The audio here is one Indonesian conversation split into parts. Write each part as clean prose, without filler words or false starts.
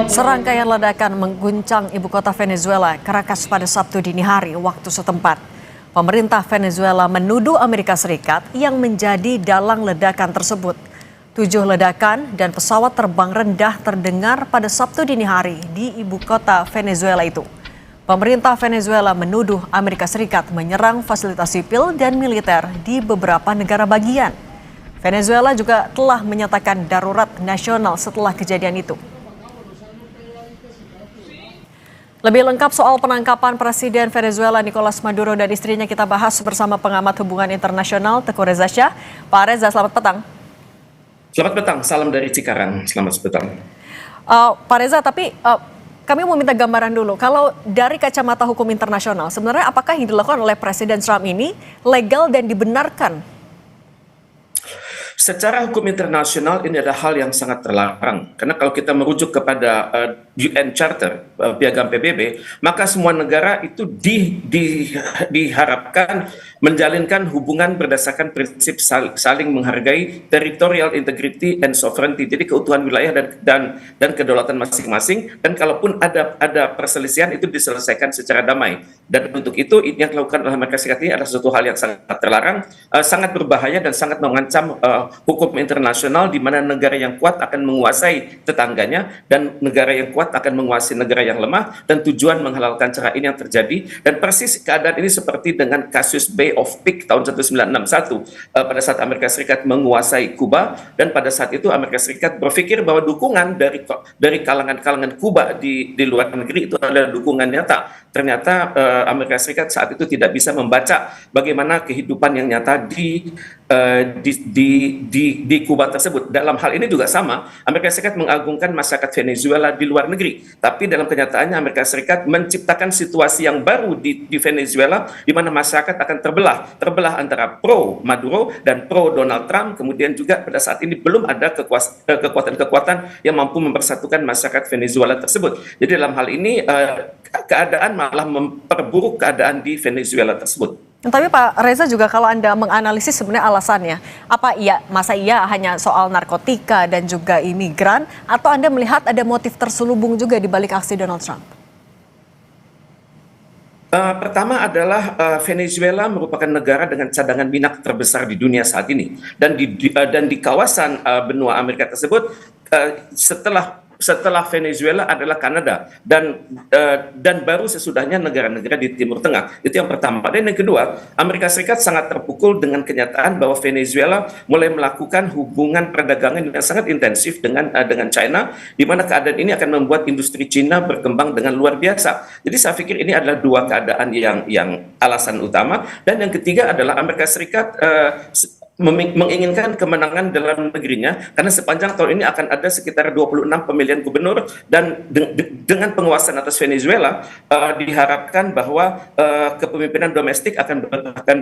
Serangkaian ledakan mengguncang ibu kota Venezuela, Caracas pada Sabtu dini hari waktu setempat. Pemerintah Venezuela menuduh Amerika Serikat yang menjadi dalang ledakan tersebut. 7 ledakan dan pesawat terbang rendah terdengar pada Sabtu dini hari di ibu kota Venezuela itu. Pemerintah Venezuela menuduh Amerika Serikat menyerang fasilitas sipil dan militer di beberapa negara bagian. Venezuela juga telah menyatakan darurat nasional setelah kejadian itu. Lebih lengkap soal penangkapan Presiden Venezuela Nicolas Maduro dan istrinya kita bahas bersama pengamat hubungan internasional Teguh Reza Shah. Pak Reza, selamat petang. Selamat petang, salam dari Cikarang, selamat petang. Pak Reza, tapi kami mau minta gambaran dulu. Kalau dari kacamata hukum internasional, sebenarnya apakah yang dilakukan oleh Presiden Trump ini legal dan dibenarkan? Secara hukum internasional ini adalah hal yang sangat terlarang. Karena kalau kita merujuk kepada UN Charter, Piagam PBB, maka semua negara itu diharapkan menjalinkan hubungan berdasarkan prinsip saling menghargai territorial integrity and sovereignty. Jadi keutuhan wilayah dan kedaulatan masing-masing. Dan kalaupun ada perselisihan itu diselesaikan secara damai. Dan untuk itu yang dilakukan oleh Amerika Serikat ini adalah suatu hal yang sangat terlarang, sangat berbahaya dan sangat mengancam hukum internasional di mana negara yang kuat akan menguasai tetangganya dan negara yang kuat akan menguasai negara yang lemah, dan tujuan menghalalkan cara ini yang terjadi. Dan persis keadaan ini seperti dengan kasus Bay of Pigs tahun 1961 pada saat Amerika Serikat menguasai Kuba, dan pada saat itu Amerika Serikat berpikir bahwa dukungan dari kalangan-kalangan Kuba di luar negeri itu adalah dukungan nyata. Ternyata Amerika Serikat saat itu tidak bisa membaca bagaimana kehidupan yang nyata di Kuba tersebut. Dalam hal ini juga sama, Amerika Serikat mengagungkan masyarakat Venezuela di luar negeri, tapi dalam kenyataannya Amerika Serikat menciptakan situasi yang baru di Venezuela, di mana masyarakat akan terbelah antara pro Maduro dan pro Donald Trump. Kemudian juga pada saat ini belum ada kekuatan-kekuatan yang mampu mempersatukan masyarakat Venezuela tersebut. Jadi dalam hal ini keadaan malah memperburuk keadaan di Venezuela tersebut. Tapi Pak Reza juga kalau Anda menganalisis sebenarnya alasannya, masa hanya soal narkotika dan juga imigran, atau Anda melihat ada motif terselubung juga di balik aksi Donald Trump? Pertama adalah Venezuela merupakan negara dengan cadangan minyak terbesar di dunia saat ini, dan di kawasan benua Amerika tersebut setelah Venezuela adalah Kanada dan baru sesudahnya negara-negara di Timur Tengah. Itu yang pertama. Dan yang kedua, Amerika Serikat sangat terpukul dengan kenyataan bahwa Venezuela mulai melakukan hubungan perdagangan yang sangat intensif dengan China, di mana keadaan ini akan membuat industri Cina berkembang dengan luar biasa. Jadi saya pikir ini adalah dua keadaan yang alasan utama. Dan yang ketiga adalah Amerika Serikat menginginkan kemenangan dalam negerinya, karena sepanjang tahun ini akan ada sekitar 26 pemilihan gubernur, dan dengan penguasaan atas Venezuela diharapkan bahwa kepemimpinan domestik akan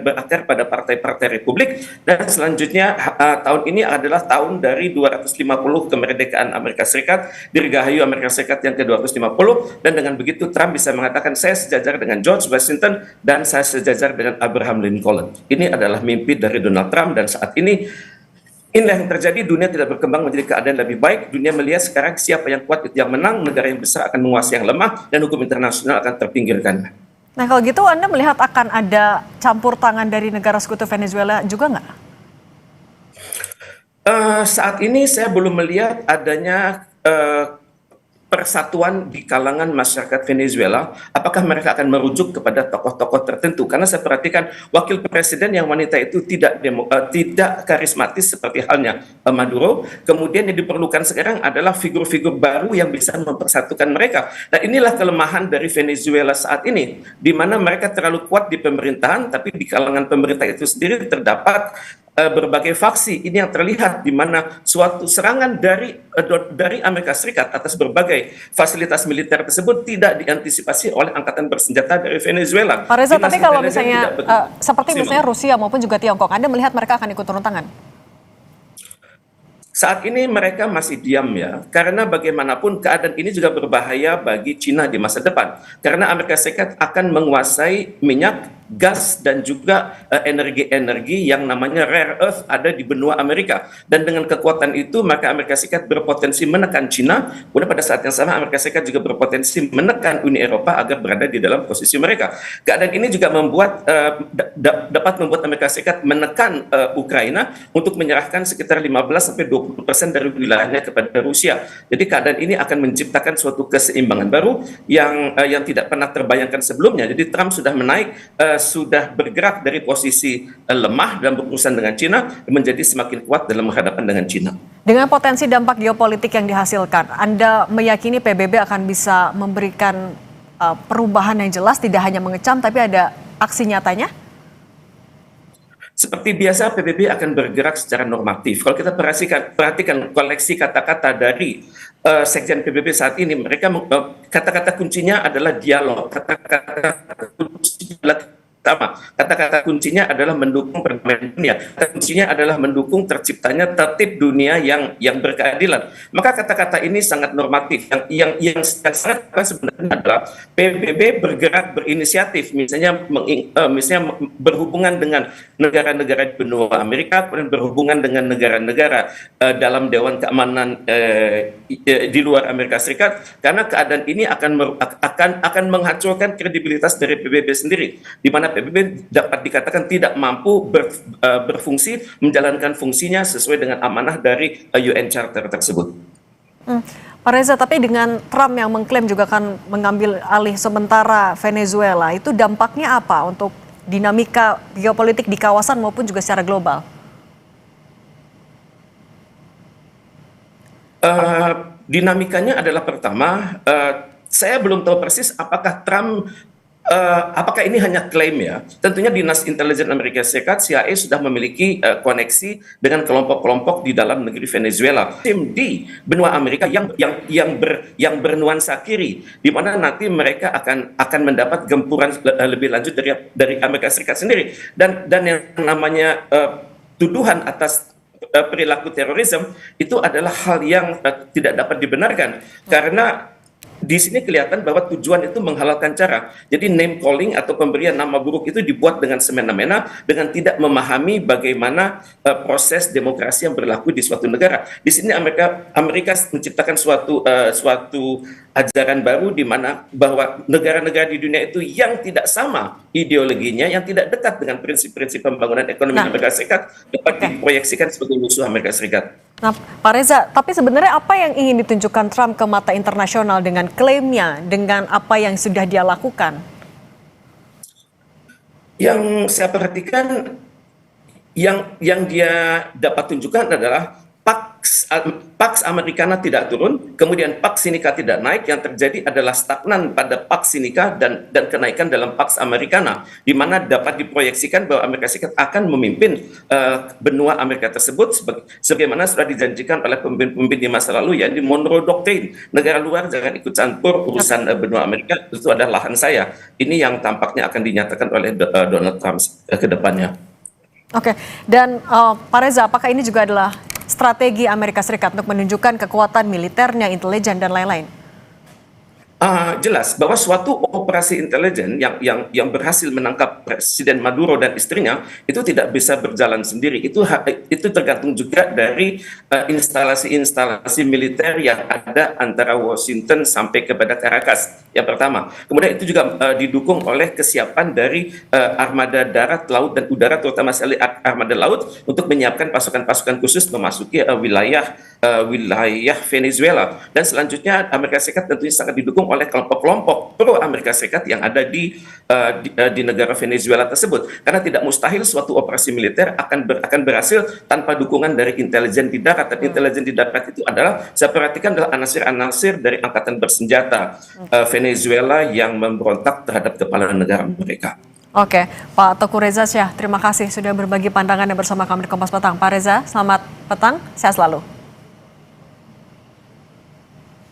berakar pada partai-partai Republik, dan selanjutnya tahun ini adalah tahun dari 250 kemerdekaan Amerika Serikat, dirgahayu Amerika Serikat yang ke-250, dan dengan begitu Trump bisa mengatakan saya sejajar dengan George Washington dan saya sejajar dengan Abraham Lincoln. Ini adalah mimpi dari Donald Trump, dan saat ini inilah yang terjadi. Dunia tidak berkembang menjadi keadaan lebih baik. Dunia melihat sekarang siapa yang kuat itu yang menang, negara yang besar akan menguasai yang lemah, dan hukum internasional akan terpinggirkan. Nah kalau gitu Anda melihat akan ada campur tangan dari negara sekutu Venezuela juga nggak? Saat ini saya belum melihat adanya persatuan di kalangan masyarakat Venezuela. Apakah mereka akan merujuk kepada tokoh-tokoh tertentu? Karena saya perhatikan wakil presiden yang wanita itu tidak karismatis seperti halnya Maduro. Kemudian yang diperlukan sekarang adalah figur-figur baru yang bisa mempersatukan mereka. Nah inilah kelemahan dari Venezuela saat ini, di mana mereka terlalu kuat di pemerintahan, tapi di kalangan pemerintah itu sendiri terdapat berbagai faksi. Ini yang terlihat di mana suatu serangan dari Amerika Serikat atas berbagai fasilitas militer tersebut tidak diantisipasi oleh angkatan bersenjata dari Venezuela. Pak Reza, tapi kalau misalnya seperti misalnya Rusia maupun juga Tiongkok, Anda melihat mereka akan ikut turun tangan? Saat ini mereka masih diam ya, karena bagaimanapun keadaan ini juga berbahaya bagi Cina di masa depan. Karena Amerika Serikat akan menguasai minyak gas dan juga energi-energi yang namanya rare earth ada di benua Amerika. Dan dengan kekuatan itu maka Amerika Serikat berpotensi menekan China, kemudian pada saat yang sama Amerika Serikat juga berpotensi menekan Uni Eropa agar berada di dalam posisi mereka. Keadaan ini juga dapat membuat Amerika Serikat menekan Ukraina untuk menyerahkan sekitar 15-20% dari wilayahnya kepada Rusia. Jadi keadaan ini akan menciptakan suatu keseimbangan baru yang tidak pernah terbayangkan sebelumnya. Jadi Trump sudah sudah bergerak dari posisi lemah dalam berurusan dengan China menjadi semakin kuat dalam berhadapan dengan China. Dengan potensi dampak geopolitik yang dihasilkan, Anda meyakini PBB akan bisa memberikan perubahan yang jelas, tidak hanya mengecam tapi ada aksi nyatanya? Seperti biasa PBB akan bergerak secara normatif. Kalau kita perhatikan koleksi kata-kata dari Sekjen PBB saat ini, mereka kata-kata kuncinya adalah dialog, kata-kata kuncinya adalah pertama, kata-kata kuncinya adalah mendukung perdamaian dunia. Kata kuncinya adalah mendukung terciptanya tertib dunia yang berkeadilan. Maka kata-kata ini sangat normatif. Yang sangat sebenarnya adalah PBB bergerak berinisiatif, misalnya berhubungan dengan negara-negara di benua Amerika, kemudian berhubungan dengan negara-negara dalam Dewan Keamanan di luar Amerika Serikat, karena keadaan ini akan menghancurkan kredibilitas dari PBB sendiri, di mana PBB dapat dikatakan tidak mampu berfungsi menjalankan fungsinya sesuai dengan amanah dari UN Charter tersebut. Pak Reza, tapi dengan Trump yang mengklaim juga akan mengambil alih sementara Venezuela, itu dampaknya apa untuk dinamika geopolitik di kawasan maupun juga secara global? Dinamikanya adalah pertama, saya belum tahu persis apakah Trump apakah ini hanya klaim ya? Tentunya Dinas Intelijen Amerika Serikat CIA sudah memiliki koneksi dengan kelompok-kelompok di dalam negeri Venezuela, tim di benua Amerika yang bernuansa kiri, di mana nanti mereka akan mendapat gempuran lebih lanjut dari Amerika Serikat sendiri, dan yang namanya tuduhan atas perilaku terorisme itu adalah hal yang tidak dapat dibenarkan, karena di sini kelihatan bahwa tujuan itu menghalalkan cara. Jadi name calling atau pemberian nama buruk itu dibuat dengan semena-mena, dengan tidak memahami bagaimana proses demokrasi yang berlaku di suatu negara. Di sini Amerika menciptakan suatu ajaran baru, di mana bahwa negara-negara di dunia itu yang tidak sama ideologinya, yang tidak dekat dengan prinsip-prinsip pembangunan ekonomi Amerika Serikat dapat diproyeksikan sebagai musuh Amerika Serikat. Nah, Pak Reza, tapi sebenarnya apa yang ingin ditunjukkan Trump ke mata internasional dengan klaimnya, dengan apa yang sudah dia lakukan? Yang saya perhatikan, yang dia dapat tunjukkan adalah Pax Americana tidak turun, kemudian Pax Sinica tidak naik, yang terjadi adalah stagnan pada Pax Sinica dan kenaikan dalam Pax Americana, di mana dapat diproyeksikan bahwa Amerika Serikat akan memimpin benua Amerika tersebut sebagaimana sudah dijanjikan oleh pemimpin di masa lalu, yakni Monroe Doctrine, negara luar jangan ikut campur urusan benua Amerika, itu adalah lahan saya. Ini yang tampaknya akan dinyatakan oleh Donald Trump ke depannya. Oke, dan Pak Reza, apakah ini juga adalah strategi Amerika Serikat untuk menunjukkan kekuatan militernya, intelijen, dan lain-lain? Jelas bahwa suatu operasi intelijen yang berhasil menangkap Presiden Maduro dan istrinya itu tidak bisa berjalan sendiri. Itu tergantung juga dari instalasi-instalasi militer yang ada antara Washington sampai kepada Caracas. Yang pertama. Kemudian itu juga didukung oleh kesiapan dari armada darat, laut, dan udara, terutama sekali armada laut, untuk menyiapkan pasukan-pasukan khusus memasuki wilayah Venezuela. Dan selanjutnya Amerika Serikat tentunya sangat didukung oleh kelompok-kelompok pro Amerika Serikat yang ada di negara Venezuela tersebut, karena tidak mustahil suatu operasi militer akan berhasil tanpa dukungan dari intelijen di darat. Dan intelijen di darat itu adalah, saya perhatikan, adalah anasir-anasir dari angkatan bersenjata Venezuela yang memberontak terhadap kepala negara mereka. Oke, Pak Teguh Reza Syah, terima kasih sudah berbagi pandangannya bersama kami di Kompas Petang. Pak Reza, selamat petang, sehat selalu.